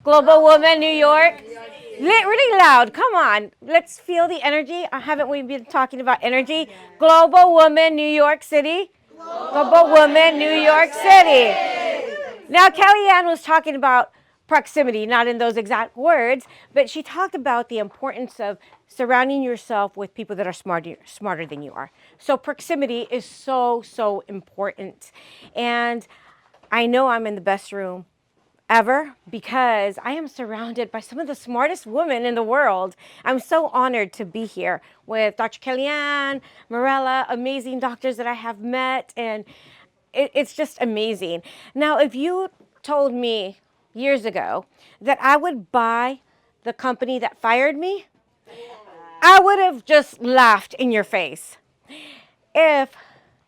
Global Woman New York. Really loud. Come on. Let's feel the energy. Haven't we been talking about energy? Global Woman New York City. Global Woman New York City. Now, Kellyanne was talking about proximity, not in those exact words, but she talked about the importance of surrounding yourself with people that are smarter than you are. So proximity is so important. And I know I'm in the best room ever because I am surrounded by some of the smartest women in the world. I'm so honored to be here with Dr. Kellyanne, Morella, amazing doctors that I have met, and it's just amazing. Now, if you told me years ago that I would buy the company that fired me, I would have just laughed in your face. If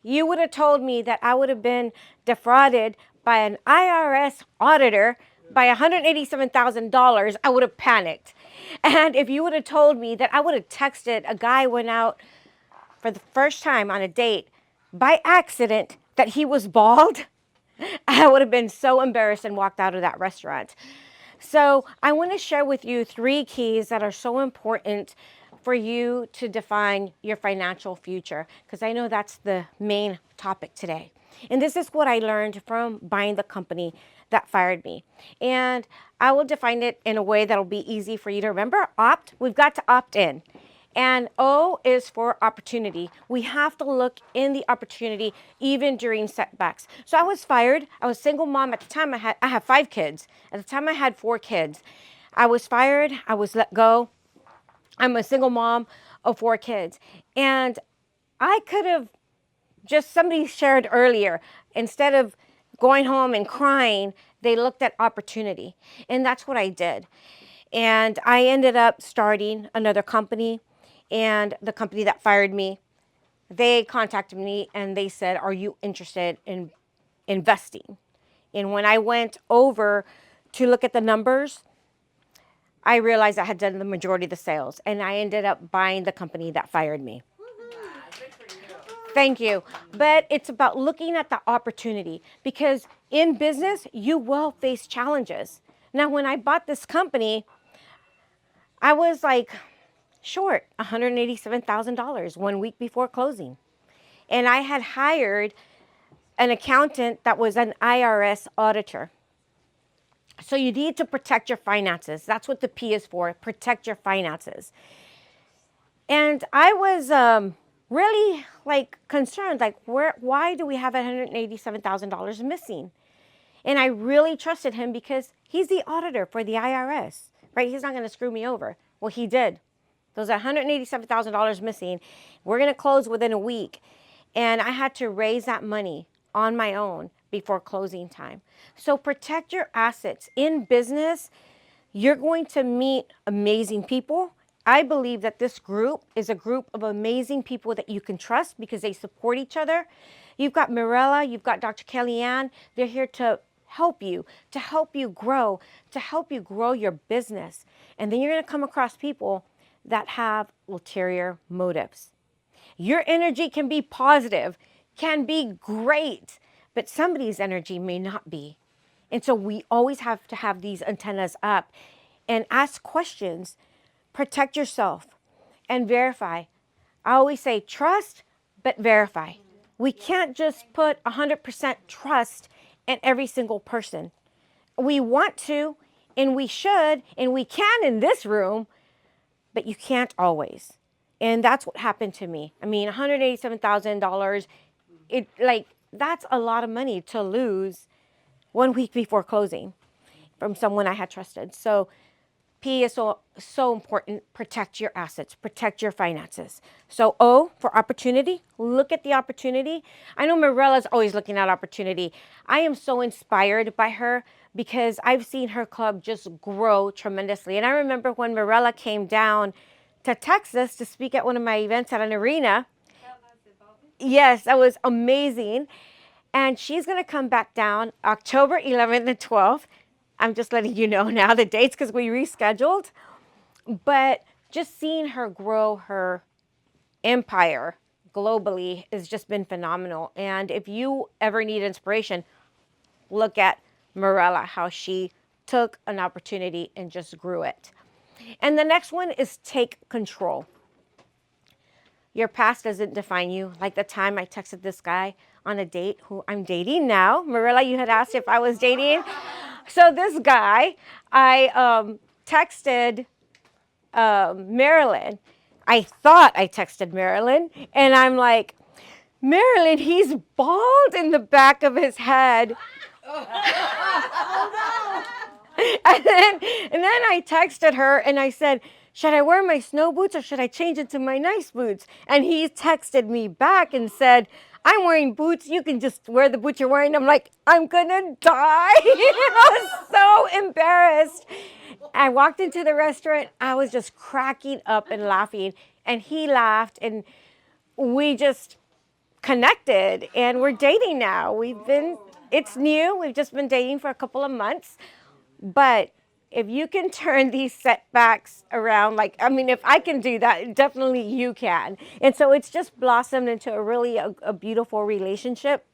you would have told me that I would have been defrauded by an IRS auditor by $187,000, I would have panicked. And if you would have told me that I would have texted a guy went out for the first time on a date by accident that he was bald, I would have been so embarrassed and walked out of that restaurant. So I want to share with you 3 keys that are so important for you to define your financial future, because I know that's the main topic today. And this is what I learned from buying the company that fired me. And I will define it in a way that'll be easy for you to remember. We've got to opt in. And O is for opportunity. We have to look in the opportunity even during setbacks. So I was fired. I was a single mom at the time. I have 5 kids. At the time I had 4 kids. I was fired. I was let go. I'm a single mom of 4 kids. And I could have just, somebody shared earlier, instead of going home and crying, they looked at opportunity. And that's what I did. And I ended up starting another company. And the company that fired me, they contacted me and they said, are you interested in investing? And when I went over to look at the numbers, I realized I had done the majority of the sales. And I ended up buying the company that fired me. Thank you. But it's about looking at the opportunity, because in business, you will face challenges. Now, when I bought this company, I was like short $187,000 1 week before closing. And I had hired an accountant that was an IRS auditor. So you need to protect your finances. That's what the P is for, protect your finances. And I was really concerned, why do we have $187,000 missing? And I really trusted him because he's the auditor for the IRS, right? He's not going to screw me over. Well, he did. Those $187,000 missing. We're going to close within a week. And I had to raise that money on my own before closing time. So protect your assets. In business, you're going to meet amazing people. I believe that this group is a group of amazing people that you can trust because they support each other. You've got Mirella, you've got Dr. Kellyanne. They're here to help you grow, to help you grow your business. And then you're going to come across people that have ulterior motives. Your energy can be positive, can be great, but somebody's energy may not be. And so we always have to have these antennas up and ask questions, protect yourself, and verify. I always say trust, but verify. We can't just put 100% trust in every single person. We want to, and we should, and we can in this room, but you can't always. And that's what happened to me. I mean, $187,000, that's a lot of money to lose 1 week before closing from someone I had trusted. So P is so important. Protect your assets, protect your finances. So O for opportunity, look at the opportunity. I know Mirella's always looking at opportunity. I am so inspired by her because I've seen her club just grow tremendously. And I remember when Mirella came down to Texas to speak at one of my events at an arena. Yes, that was amazing. And she's going to come back down October 11th and 12th. I'm just letting you know now the dates because we rescheduled. But just seeing her grow her empire globally has just been phenomenal. And if you ever need inspiration, look at Mirella, how she took an opportunity and just grew it. And the next one is take control. Your past doesn't define you. Like the time I texted this guy on a date who I'm dating now. Marilla, you had asked if I was dating. So this guy, I texted Marilyn. I thought I texted Marilyn, and I'm like, Marilyn, he's bald in the back of his head. And then I texted her and I said, should I wear my snow boots or should I change into my nice boots? And he texted me back and said, I'm wearing boots. You can just wear the boots you're wearing. I'm like, I'm going to die. I was so embarrassed. I walked into the restaurant. I was just cracking up and laughing. And he laughed and we just connected and we're dating now. It's new. We've just been dating for a couple of months. But if you can turn these setbacks around, if I can do that, definitely you can. And so it's just blossomed into a beautiful relationship.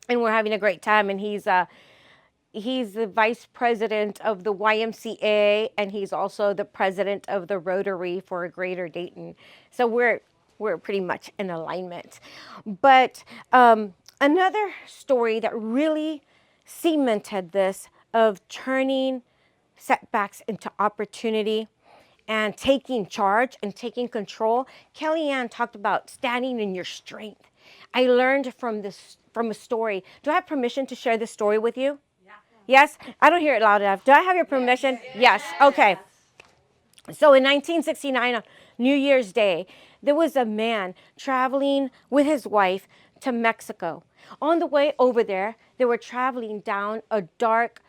And we're having a great time. And he's the vice president of the YMCA, and he's also the president of the Rotary for Greater Dayton. So we're pretty much in alignment. But another story that really cemented this of turning setbacks into opportunity and taking charge and taking control. Kellyanne talked about standing in your strength. I learned from a story. Do I have permission to share this story with you? Yeah. Yes? I don't hear it loud enough. Do I have your permission? Yes. Okay. So in 1969, on New Year's Day, there was a man traveling with his wife to Mexico. On the way over there, they were traveling down a dark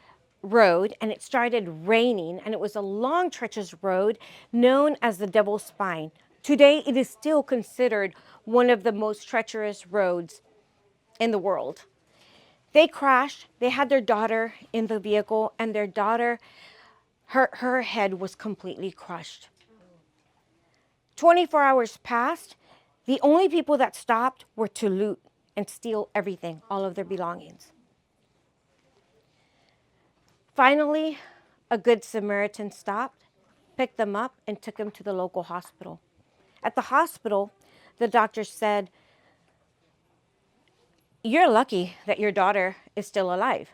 road and it started raining, and it was a long, treacherous road known as the Devil's Spine. Today, it is still considered one of the most treacherous roads in the world. They crashed. They had their daughter in the vehicle, and their daughter, her head was completely crushed. 24 hours passed. The only people that stopped were to loot and steal everything, all of their belongings. Finally, a good Samaritan stopped, picked them up, and took them to the local hospital. At the hospital, the doctor said, you're lucky that your daughter is still alive.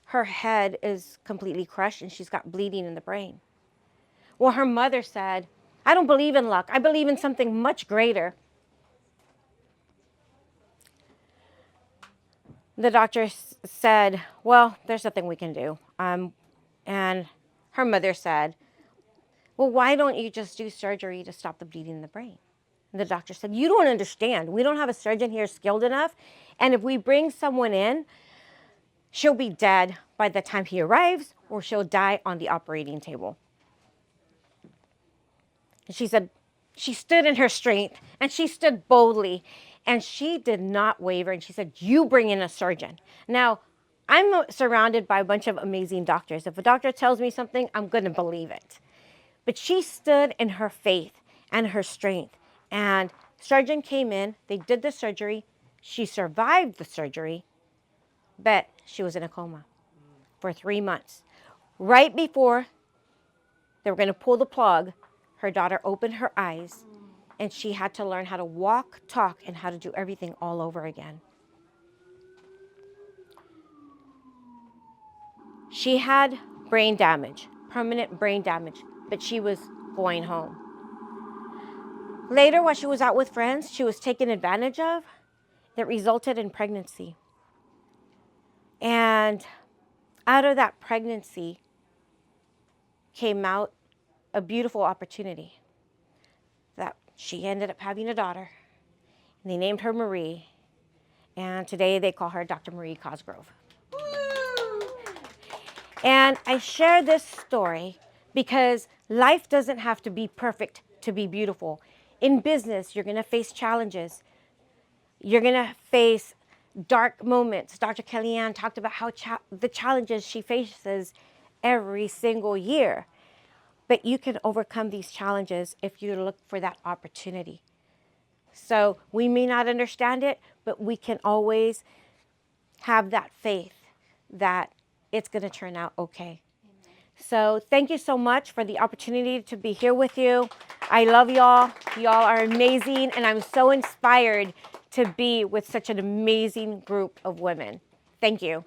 Her head is completely crushed and she's got bleeding in the brain. Well, her mother said, I don't believe in luck. I believe in something much greater. The doctor said, well, there's nothing we can do. And her mother said, well, why don't you just do surgery to stop the bleeding in the brain? And the doctor said, you don't understand. We don't have a surgeon here skilled enough. And if we bring someone in, she'll be dead by the time he arrives, or she'll die on the operating table. And she said, she stood in her strength and she stood boldly and she did not waver. And she said, you bring in a surgeon. Now, I'm surrounded by a bunch of amazing doctors. If a doctor tells me something, I'm going to believe it. But she stood in her faith and her strength. And surgeon came in, they did the surgery. She survived the surgery, but she was in a coma for 3 months. Right before they were going to pull the plug, her daughter opened her eyes and she had to learn how to walk, talk, and how to do everything all over again. She had brain damage, permanent brain damage, but she was going home. Later, while she was out with friends, she was taken advantage of. That resulted in pregnancy. And out of that pregnancy came out a beautiful opportunity that she ended up having a daughter. And they named her Marie. And today they call her Dr. Marie Cosgrove. Woo! And I share this story because life doesn't have to be perfect to be beautiful. In business, you're going to face challenges. You're going to face dark moments. Dr. Kellyanne talked about how the challenges she faces every single year. But you can overcome these challenges if you look for that opportunity. So we may not understand it, but we can always have that faith that it's going to turn out okay. So thank you so much for the opportunity to be here with you. I love y'all. Y'all are amazing, and I'm so inspired to be with such an amazing group of women. Thank you.